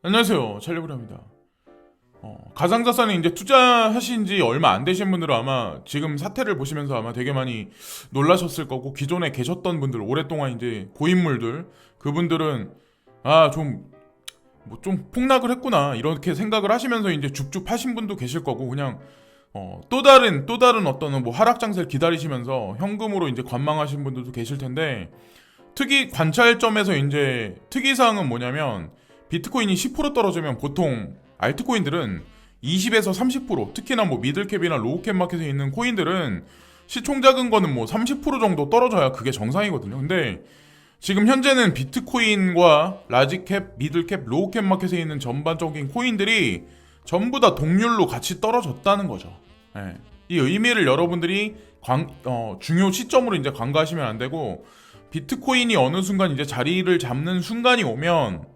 안녕하세요. 찰리브라입니다. 가상자산에 이제 투자하신 지 얼마 안 되신 분들은 아마 지금 사태를 보시면서 아마 되게 많이 놀라셨을 거고, 기존에 계셨던 분들, 오랫동안 이제 고인물들, 그분들은 좀, 뭐 좀 폭락을 했구나, 이렇게 생각을 하시면서 이제 줍줍 하신 분도 계실 거고, 그냥, 또 다른 어떤 뭐 하락 장세를 기다리시면서 현금으로 이제 관망하신 분들도 계실 텐데, 관찰점에서 이제 특이사항은 뭐냐면, 비트코인이 10% 떨어지면 보통 알트코인들은 20에서 30%, 특히나 뭐 미들캡이나 로우캡 마켓에 있는 코인들은 시총 작은 거는 뭐 30% 정도 떨어져야 그게 정상이거든요. 근데 지금 현재는 비트코인과 라지캡, 미들캡, 로우캡 마켓에 있는 전반적인 코인들이 전부 다 동률로 같이 떨어졌다는 거죠. 예. 이 의미를 여러분들이 중요 시점으로 이제 간과하시면 안 되고, 비트코인이 어느 순간 이제 자리를 잡는 순간이 오면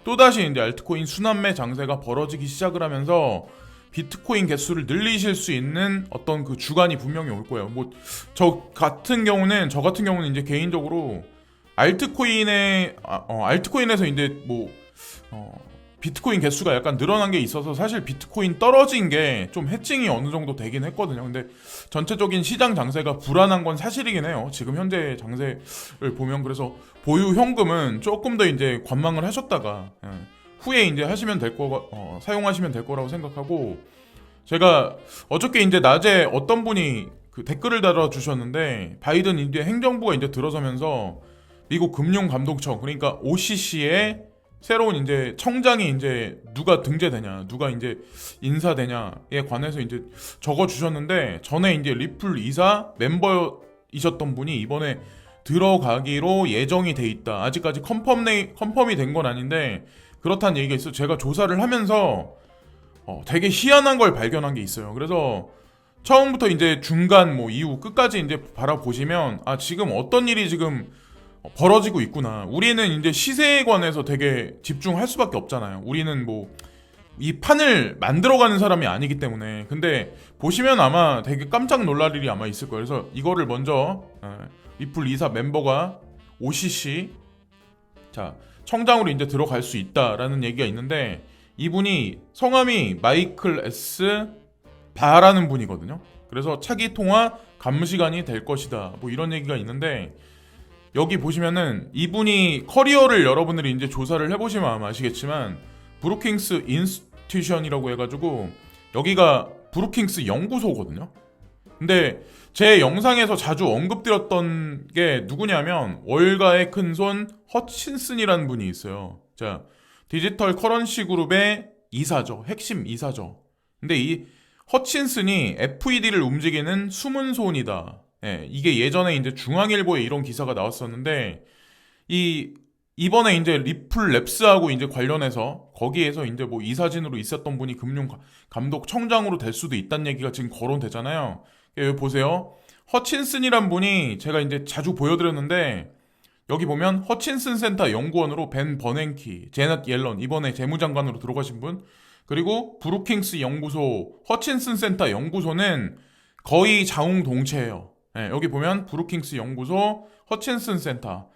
또다시 이제 알트코인 순환매 장세가 벌어지기 시작을 하면서 비트코인 개수를 늘리실 수 있는 어떤 그 주간이 분명히 올 거예요. 뭐 저 같은 경우는 이제 개인적으로 알트코인에서 이제 비트코인 개수가 약간 늘어난 게 있어서 사실 비트코인 떨어진 게 좀 해칭이 어느 정도 되긴 했거든요. 근데 전체적인 시장 장세가 불안한 건 사실이긴 해요. 지금 현재 장세를 보면. 그래서 보유 현금은 조금 더 이제 관망을 하셨다가 후에 이제 사용하시면 될 거라고 생각하고, 제가 어저께 이제 낮에 어떤 분이 그 댓글을 달아주셨는데, 바이든 이제 행정부가 이제 들어서면서 미국 금융감독청, 그러니까 OCC에 새로운 이제 청장이 이제 누가 등재되냐, 누가 이제 인사되냐에 관해서 이제 적어 주셨는데, 전에 이제 리플 이사 멤버이셨던 분이 이번에 들어가기로 예정이 돼 있다. 아직까지 컨펌이 된 건 아닌데 그렇다는 얘기가 있어요. 제가 조사를 하면서 되게 희한한 걸 발견한 게 있어요. 그래서 처음부터 이제 중간 뭐 이후 끝까지 이제 바라보시면 지금 어떤 일이 지금 벌어지고 있구나. 우리는 이제 시세에 관해서 되게 집중할 수밖에 없잖아요. 우리는 뭐 이 판을 만들어가는 사람이 아니기 때문에. 근데 보시면 아마 되게 깜짝 놀랄 일이 아마 있을 거예요. 그래서 이거를 먼저 리플 이사 멤버가 OCC 청장으로 이제 들어갈 수 있다라는 얘기가 있는데, 이분이 성함이 마이클 S 바라는 분이거든요. 그래서 차기 통화 감시관이 될 것이다, 뭐 이런 얘기가 있는데, 여기 보시면은 이분이 커리어를 여러분들이 이제 조사를 해보시면 아마 아시겠지만 브루킹스 인스티튜션이라고 해가지고 여기가 브루킹스 연구소거든요. 근데 제 영상에서 자주 언급드렸던 게 누구냐면 월가의 큰손 허친슨이라는 분이 있어요. 자, 디지털 커런시 그룹의 이사죠. 핵심 이사죠. 근데 이 허친슨이 FED를 움직이는 숨은 손이다. 이게 예전에 이제 중앙일보에 이런 기사가 나왔었는데, 이번에 이제 리플 랩스하고 이제 관련해서 거기에서 이제 뭐 이사진으로 있었던 분이 금융감독청장으로 될 수도 있다는 얘기가 지금 거론되잖아요. 여기 보세요. 허친슨이란 분이 제가 이제 자주 보여드렸는데, 여기 보면 허친슨 센터 연구원으로 벤 버냉키, 제넷 옐런, 이번에 재무장관으로 들어가신 분, 그리고 브루킹스 연구소, 허친슨 센터 연구소는 거의 자웅동체예요. 여기 보면 브루킹스 연구소, 허친슨 센터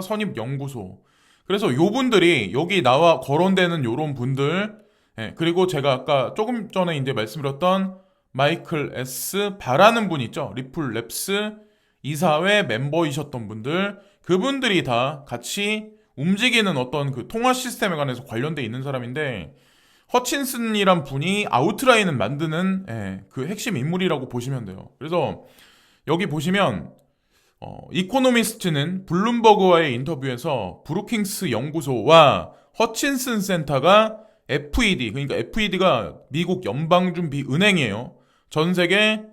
선입연구소. 그래서 요분들이 여기 나와 거론되는 요런 분들, 그리고 제가 아까 조금 전에 이제 말씀드렸던 마이클 S 바라는 분 있죠. 리플 랩스 이사회 멤버이셨던 분들, 그분들이 다 같이 움직이는 어떤 그 통화 시스템에 관해서 관련돼 있는 사람인데, 허친슨이란 분이 아웃라인을 만드는 그 핵심 인물이라고 보시면 돼요. 그래서 여기 보시면 이코노미스트는 블룸버그와의 인터뷰에서 브루킹스 연구소와 허친슨 센터가 FED, 그러니까 FED가 미국 연방준비은행이에요. 전 세계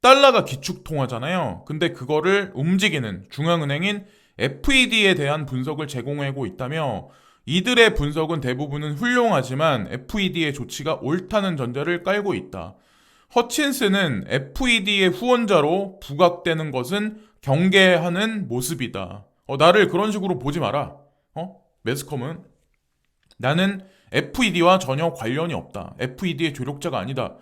달러가 기축통화잖아요. 근데 그거를 움직이는 중앙은행인 FED에 대한 분석을 제공하고 있다며, 이들의 분석은 대부분은 훌륭하지만 FED의 조치가 옳다는 전제를 깔고 있다. 허친슨은 FED의 후원자로 부각되는 것은 경계하는 모습이다. 나를 그런 식으로 보지 마라. 매스컴은 나는 FED와 전혀 관련이 없다. FED의 조력자가 아니다.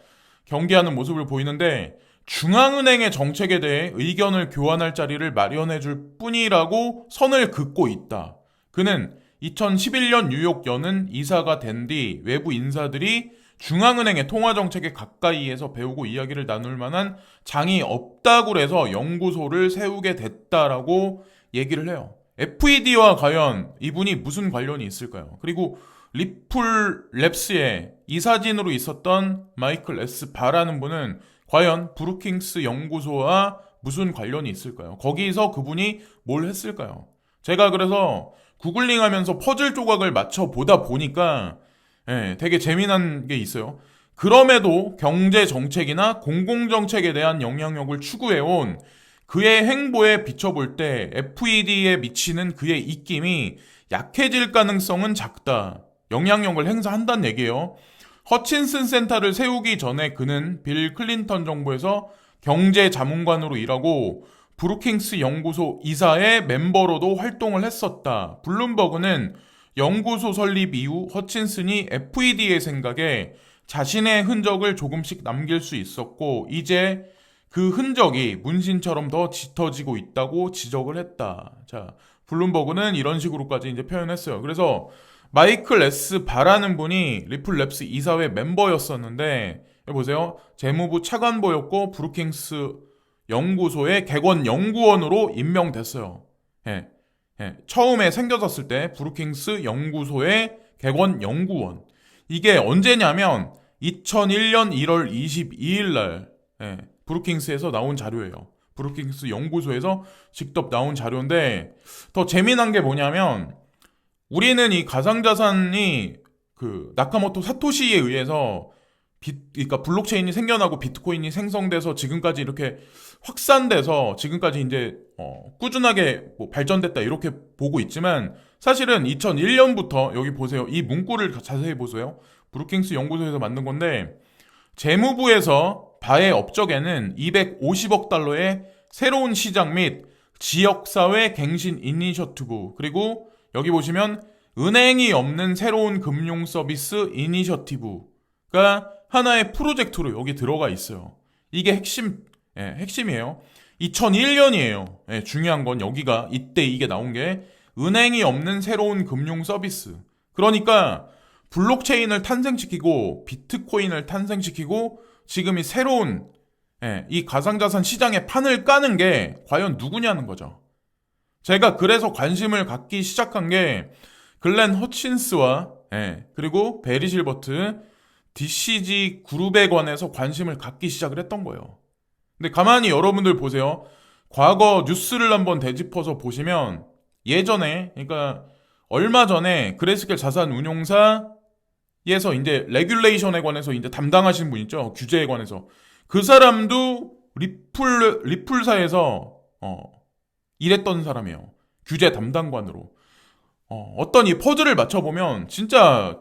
경계하는 모습을 보이는데, 중앙은행의 정책에 대해 의견을 교환할 자리를 마련해 줄 뿐이라고 선을 긋고 있다. 그는 2011년 뉴욕 연은 이사가 된 뒤 외부 인사들이 중앙은행의 통화정책에 가까이에서 배우고 이야기를 나눌 만한 장이 없다고 해서 연구소를 세우게 됐다라고 얘기를 해요. FED와 과연 이분이 무슨 관련이 있을까요? 그리고 리플 랩스의 이사진으로 있었던 마이클 S. 바라는 분은 과연 브루킹스 연구소와 무슨 관련이 있을까요? 거기서 그분이 뭘 했을까요? 제가 그래서 구글링 하면서 퍼즐 조각을 맞춰 보다 보니까 되게 재미난 게 있어요. 그럼에도 경제 정책이나 공공 정책에 대한 영향력을 추구해온 그의 행보에 비춰볼 때 FED에 미치는 그의 입김이 약해질 가능성은 작다. 영향력을 행사한다는 얘기예요. 허친슨 센터를 세우기 전에 그는 빌 클린턴 정부에서 경제자문관으로 일하고 브루킹스 연구소 이사의 멤버로도 활동을 했었다. 블룸버그는 연구소 설립 이후 허친슨이 FED의 생각에 자신의 흔적을 조금씩 남길 수 있었고 이제 그 흔적이 문신처럼 더 짙어지고 있다고 지적을 했다. 자, 블룸버그는 이런 식으로까지 이제 표현했어요. 그래서 마이클 S. 바라는 분이 리플랩스 이사회 멤버였었는데 여기 보세요. 재무부 차관보였고 브루킹스 연구소의 객원 연구원으로 임명됐어요. 처음에 생겨졌을 때 브루킹스 연구소의 객원 연구원. 이게 언제냐면 2001년 1월 22일 날 브루킹스에서 나온 자료예요. 브루킹스 연구소에서 직접 나온 자료인데 더 재미난 게 뭐냐면 우리는 이 가상자산이 그 나카모토 사토시에 의해서 그러니까 블록체인이 생겨나고 비트코인이 생성돼서 지금까지 이렇게 확산돼서 지금까지 이제 꾸준하게 뭐 발전됐다 이렇게 보고 있지만 사실은 2001년부터 여기 보세요. 이 문구를 자세히 보세요. 브루킹스 연구소에서 만든 건데 재무부에서 바의 업적에는 250억 달러의 새로운 시장 및 지역사회 갱신 이니셔티브 그리고 여기 보시면 은행이 없는 새로운 금융 서비스 이니셔티브가 하나의 프로젝트로 여기 들어가 있어요. 이게 핵심이에요. 2001년이에요. 중요한 건 여기가 이때 이게 나온 게 은행이 없는 새로운 금융 서비스. 그러니까 블록체인을 탄생시키고 비트코인을 탄생시키고 지금 이 새로운 이 가상자산 시장의 판을 까는 게 과연 누구냐는 거죠. 제가 그래서 관심을 갖기 시작한 게 글렌 허친스와 그리고 베리 실버트 DCG 그룹에 관해서 관심을 갖기 시작을 했던 거예요. 근데 가만히 여러분들 보세요. 과거 뉴스를 한번 되짚어서 보시면 예전에 그러니까 얼마 전에 그레스켈 자산운용사에서 이제 레귤레이션에 관해서 이제 담당하신 분 있죠. 규제에 관해서. 그 사람도 리플사에서 일했던 사람이에요. 규제 담당관으로. 어떤 이 퍼즐을 맞춰보면 진짜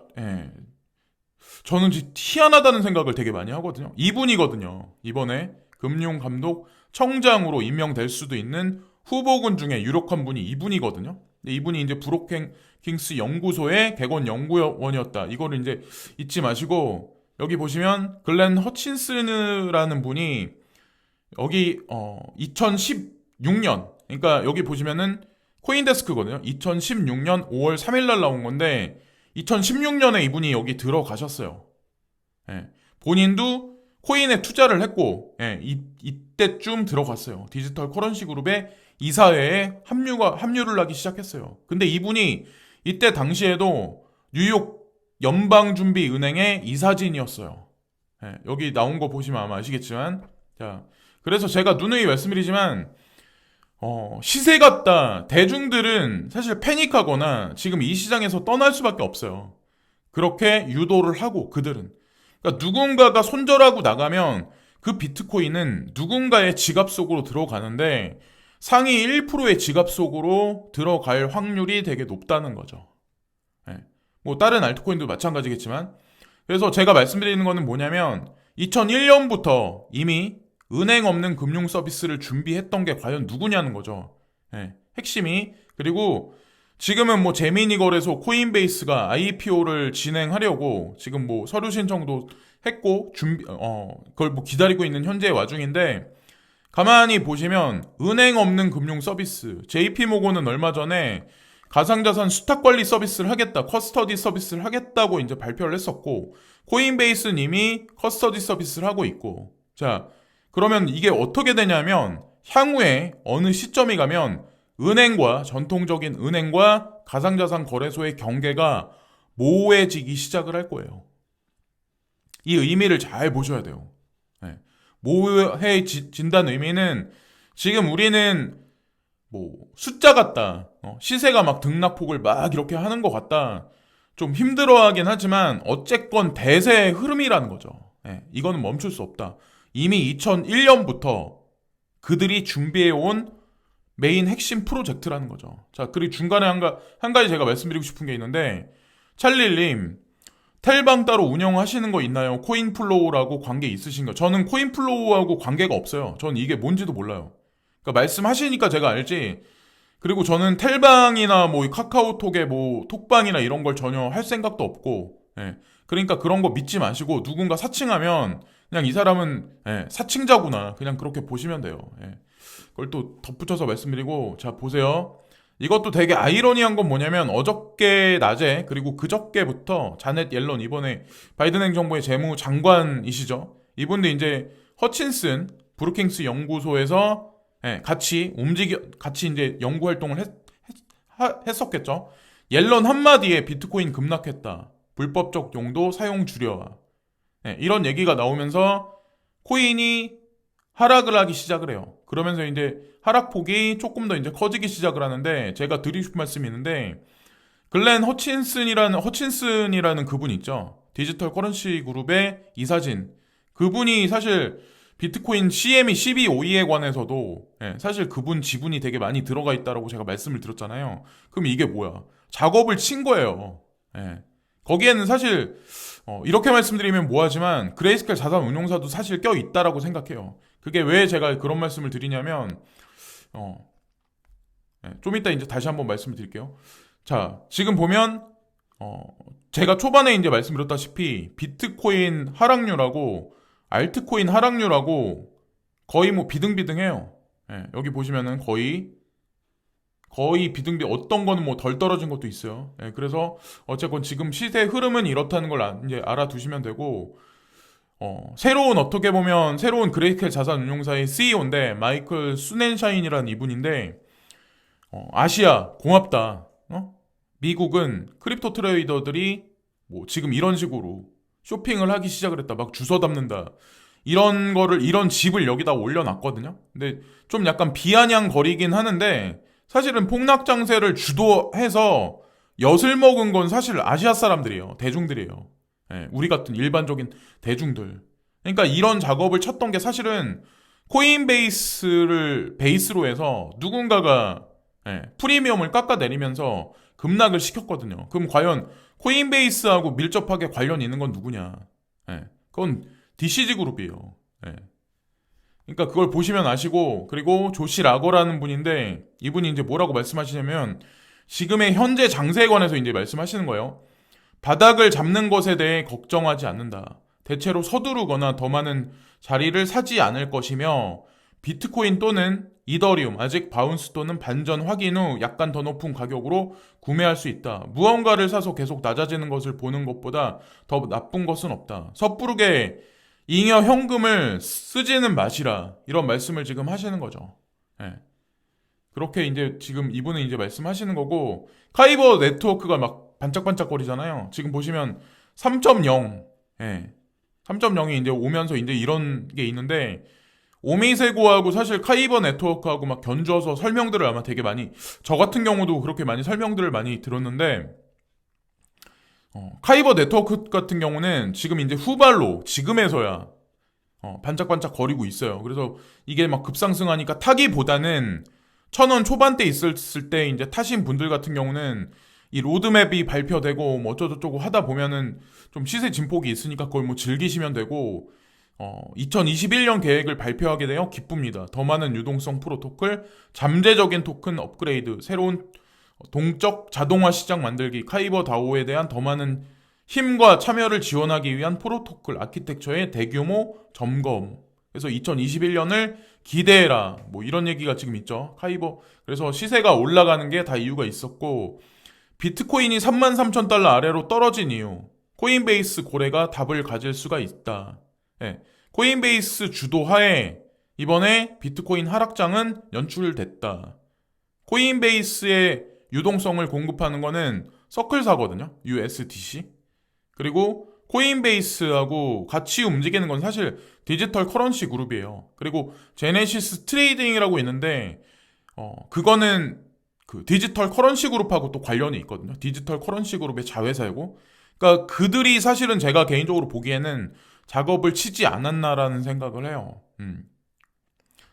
저는 희한하다는 생각을 되게 많이 하거든요. 이분이거든요. 이번에 금융감독청장으로 임명될 수도 있는 후보군 중에 유력한 분이 이분이거든요. 이분이 이제 브루킹스 연구소의 객원 연구원이었다. 이거를 이제 잊지 마시고 여기 보시면 글렌 허친스라는 분이 여기 2016년 그러니까 여기 보시면은 코인데스크거든요. 2016년 5월 3일 날 나온 건데 2016년에 이분이 여기 들어가셨어요. 본인도 코인에 투자를 했고 이때쯤 들어갔어요. 디지털 커런시 그룹의 이사회에 합류를 하기 시작했어요. 근데 이분이 이때 당시에도 뉴욕 연방준비은행의 이사진이었어요. 여기 나온 거 보시면 아마 아시겠지만 자 그래서 제가 누누이 말씀드리지만 시세 같다. 대중들은 사실 패닉하거나 지금 이 시장에서 떠날 수밖에 없어요. 그렇게 유도를 하고 그들은. 그러니까 누군가가 손절하고 나가면 그 비트코인은 누군가의 지갑 속으로 들어가는데 상위 1%의 지갑 속으로 들어갈 확률이 되게 높다는 거죠. 뭐 다른 알트코인도 마찬가지겠지만 그래서 제가 말씀드리는 거는 뭐냐면 2001년부터 이미 은행 없는 금융 서비스를 준비했던 게 과연 누구냐는 거죠. 핵심이. 그리고 지금은 뭐 재미니 거래소 코인베이스가 IPO를 진행하려고 지금 뭐 서류 신청도 했고 그걸 뭐 기다리고 있는 현재 와중인데 가만히 보시면 은행 없는 금융 서비스 JP모건은 얼마 전에 가상자산 수탁 관리 서비스를 하겠다, 커스터디 서비스를 하겠다고 이제 발표를 했었고, 코인베이스는 이미 커스터디 서비스를 하고 있고, 자, 그러면 이게 어떻게 되냐면, 향후에 어느 시점이 가면, 은행과, 전통적인 은행과 가상자산 거래소의 경계가 모호해지기 시작을 할 거예요. 이 의미를 잘 보셔야 돼요. 네. 모호해진다는 의미는, 지금 우리는 뭐 숫자 같다, 시세가 막 등락폭을 막 이렇게 하는 것 같다, 좀 힘들어하긴 하지만 어쨌건 대세의 흐름이라는 거죠. 예, 이거는 멈출 수 없다. 이미 2001년부터 그들이 준비해온 메인 핵심 프로젝트라는 거죠. 자, 그리고 중간에 한 가지 제가 말씀드리고 싶은 게 있는데, 찰릴님, 텔방 따로 운영하시는 거 있나요? 코인플로우라고 관계 있으신가요? 저는 코인플로우하고 관계가 없어요. 저는 이게 뭔지도 몰라요. 그러니까 말씀하시니까 제가 알지. 그리고 저는 텔방이나 뭐 카카오톡에 뭐 톡방이나 이런 걸 전혀 할 생각도 없고, 예. 그러니까 그런 거 믿지 마시고, 누군가 사칭하면 그냥 이 사람은 사칭자구나, 그냥 그렇게 보시면 돼요. 예. 그걸 또 덧붙여서 말씀드리고, 자, 보세요. 이것도 되게 아이러니한 건 뭐냐면, 어저께 낮에 그리고 그저께부터 자넷 옐런, 이번에 바이든 행정부의 재무장관이시죠. 이분도 이제 허친슨 브루킹스 연구소에서 같이 이제 연구 활동을 했었겠죠. 옐런 한마디에 비트코인 급락했다, 불법적 용도 사용 줄여와, 이런 얘기가 나오면서 코인이 하락을 하기 시작을 해요. 그러면서 이제 하락폭이 조금 더 이제 커지기 시작을 하는데, 제가 드리고 싶은 말씀이 있는데, 글렌 허친슨이라는 그분 있죠. 디지털 커런시 그룹의 이사진. 그분이 사실 비트코인 CME 1252에 관해서도 사실 그분 지분이 되게 많이 들어가 있다라고 제가 말씀을 드렸잖아요. 그럼 이게 뭐야? 작업을 친 거예요. 거기에는 사실 이렇게 말씀드리면 뭐하지만 그레이스켈 자산운용사도 사실 껴 있다라고 생각해요. 그게 왜 제가 그런 말씀을 드리냐면, 좀 이따 이제 다시 한번 말씀을 드릴게요. 자, 지금 보면 제가 초반에 이제 말씀드렸다시피 비트코인 하락률하고 알트코인 하락률하고 거의 뭐 비등비등해요. 여기 보시면은 거의 어떤 거는 뭐 덜 떨어진 것도 있어요. 그래서 어쨌건 지금 시세 흐름은 이렇다는 걸 이제 알아두시면 되고, 어떻게 보면 새로운 그레이스켈 자산운용사의 CEO인데, 마이클 수넨샤인이라는 이분인데, 아시아 고맙다. 미국은 크립토 트레이더들이 뭐 지금 이런 식으로 쇼핑을 하기 시작을 했다, 막 주워 담는다, 이런 집을 여기다 올려놨거든요. 근데 좀 약간 비아냥거리긴 하는데, 사실은 폭락 장세를 주도해서 엿을 먹은 건 사실 아시아 사람들이에요. 대중들이에요. 우리 같은 일반적인 대중들. 그러니까 이런 작업을 쳤던 게 사실은 코인베이스를 베이스로 해서 누군가가 프리미엄을 깎아내리면서 급락을 시켰거든요. 그럼 과연 코인베이스하고 밀접하게 관련 있는 건 누구냐? 그건 DCG 그룹이에요. 그러니까 그걸 보시면 아시고, 그리고 조시 라거라는 분인데, 이분이 이제 뭐라고 말씀하시냐면, 지금의 현재 장세에 관해서 이제 말씀하시는 거예요. 바닥을 잡는 것에 대해 걱정하지 않는다. 대체로 서두르거나 더 많은 자리를 사지 않을 것이며, 비트코인 또는 이더리움, 아직 바운스 또는 반전 확인 후 약간 더 높은 가격으로 구매할 수 있다. 무언가를 사서 계속 낮아지는 것을 보는 것보다 더 나쁜 것은 없다. 섣부르게 잉여 현금을 쓰지는 마시라, 이런 말씀을 지금 하시는 거죠. 그렇게 이제 지금 이분은 이제 말씀하시는 거고, 카이버 네트워크가 막 반짝반짝거리잖아요. 지금 보시면 3.0, 3.0이 이제 오면서 이제 이런 게 있는데, 오미세고하고 사실 카이버 네트워크하고 막 견주어서 설명들을 아마 되게 많이, 저 같은 경우도 그렇게 많이 설명들을 많이 들었는데, 카이버 네트워크 같은 경우는 지금 이제 후발로 지금에서야 반짝반짝 거리고 있어요. 그래서 이게 막 급상승하니까 타기보다는 1,000원 초반대 있었을 때 이제 타신 분들 같은 경우는 이 로드맵이 발표되고 뭐 어쩌고저쩌고 하다 보면은 좀 시세 진폭이 있으니까 그걸 뭐 즐기시면 되고, 2021년 계획을 발표하게 되어 기쁩니다. 더 많은 유동성 프로토콜, 잠재적인 토큰 업그레이드, 새로운 동적 자동화 시장 만들기, 카이버 다오에 대한 더 많은 힘과 참여를 지원하기 위한 프로토콜 아키텍처의 대규모 점검. 그래서 2021년을 기대해라. 뭐 이런 얘기가 지금 있죠. 카이버. 그래서 시세가 올라가는 게 다 이유가 있었고, 비트코인이 33,000달러 아래로 떨어진 이유. 코인베이스 고래가 답을 가질 수가 있다. 예. 코인베이스 주도하에 이번에 비트코인 하락장은 연출됐다. 코인베이스의 유동성을 공급하는 거는 서클사거든요. USDC. 그리고 코인베이스하고 같이 움직이는 건 사실 디지털 커런시 그룹이에요. 그리고 제네시스 트레이딩이라고 있는데 그거는 그 디지털 커런시 그룹하고 또 관련이 있거든요. 디지털 커런시 그룹의 자회사이고, 그러니까 그들이 사실은 제가 개인적으로 보기에는 작업을 치지 않았나라는 생각을 해요.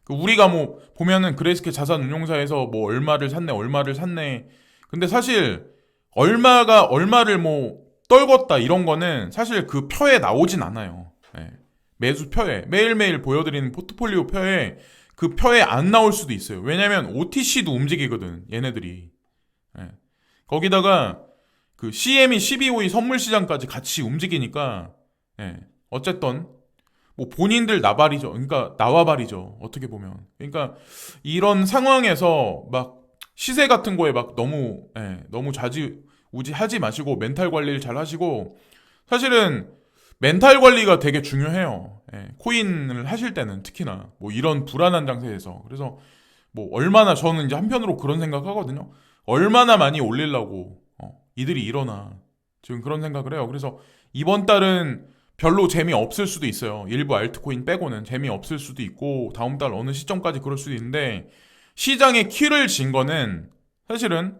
우리가 뭐 보면은 그레이스케 자산운용사에서 뭐 얼마를 샀네. 근데 사실 얼마를 뭐 떨궜다 이런 거는 사실 그 표에 나오진 않아요. 예. 매수 표에 매일매일 보여드리는 포트폴리오 표에 그 표에 안 나올 수도 있어요. 왜냐면 OTC도 움직이거든, 얘네들이. 예. 거기다가 그 CME 12호의 선물 시장까지 같이 움직이니까, 예. 어쨌든 뭐 본인들 나발이죠. 그러니까 나와발이죠. 어떻게 보면. 그러니까 이런 상황에서 막 시세 같은 거에 막 너무 좌지우지하지 마시고 멘탈 관리를 잘 하시고, 사실은 멘탈 관리가 되게 중요해요. 예, 코인을 하실 때는 특히나 뭐 이런 불안한 장세에서. 그래서 뭐 얼마나, 저는 이제 한편으로 그런 생각하거든요. 얼마나 많이 올리려고 이들이 일어나, 지금 그런 생각을 해요. 그래서 이번 달은 별로 재미없을 수도 있어요. 일부 알트코인 빼고는 재미없을 수도 있고, 다음 달 어느 시점까지 그럴 수도 있는데, 시장에 키를 진 거는 사실은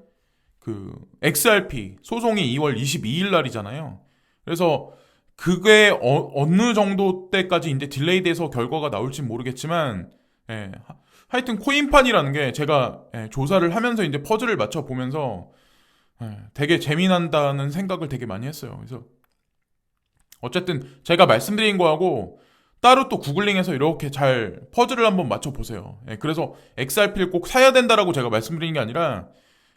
그 XRP 소송이 2월 22일 날이잖아요. 그래서 그게 어느 정도 때까지 이제 딜레이 돼서 결과가 나올지 모르겠지만, 예, 하여튼 코인판이라는 게 제가 조사를 하면서 이제 퍼즐을 맞춰 보면서 되게 재미난다는 생각을 되게 많이 했어요. 그래서 어쨌든 제가 말씀드린 거하고 따로 또 구글링해서 이렇게 잘 퍼즐을 한번 맞춰보세요. 그래서 XRP를 꼭 사야 된다라고 제가 말씀드리는 게 아니라,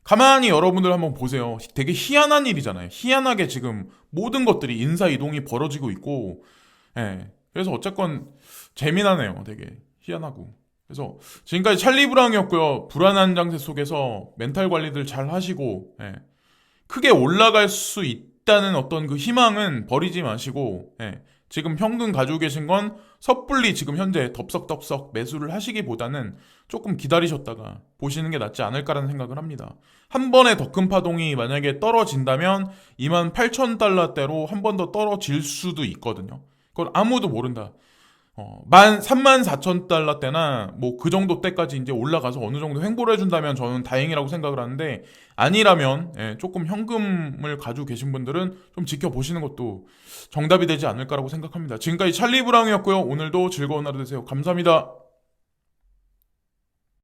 가만히 여러분들 한번 보세요. 되게 희한한 일이잖아요. 희한하게 지금 모든 것들이 인사이동이 벌어지고 있고, 그래서 어쨌건 재미나네요. 되게 희한하고. 그래서 지금까지 찰리 브라운이었고요. 불안한 장세 속에서 멘탈 관리들 잘 하시고, 크게 올라갈 수 있다는 어떤 그 희망은 버리지 마시고, 지금 현금 가지고 계신 건 섣불리 지금 현재 덥석덥석 매수를 하시기보다는 조금 기다리셨다가 보시는 게 낫지 않을까라는 생각을 합니다. 한 번에 더 큰 파동이 만약에 떨어진다면 28,000달러대로 한 번 더 떨어질 수도 있거든요. 그건 아무도 모른다. 34,000달러대나 뭐 그 정도 때까지 이제 올라가서 어느 정도 횡보를 해준다면 저는 다행이라고 생각을 하는데, 아니라면 조금 현금을 가지고 계신 분들은 좀 지켜보시는 것도 정답이 되지 않을까라고 생각합니다. 지금까지 찰리 브라운이었고요. 오늘도 즐거운 하루 되세요. 감사합니다.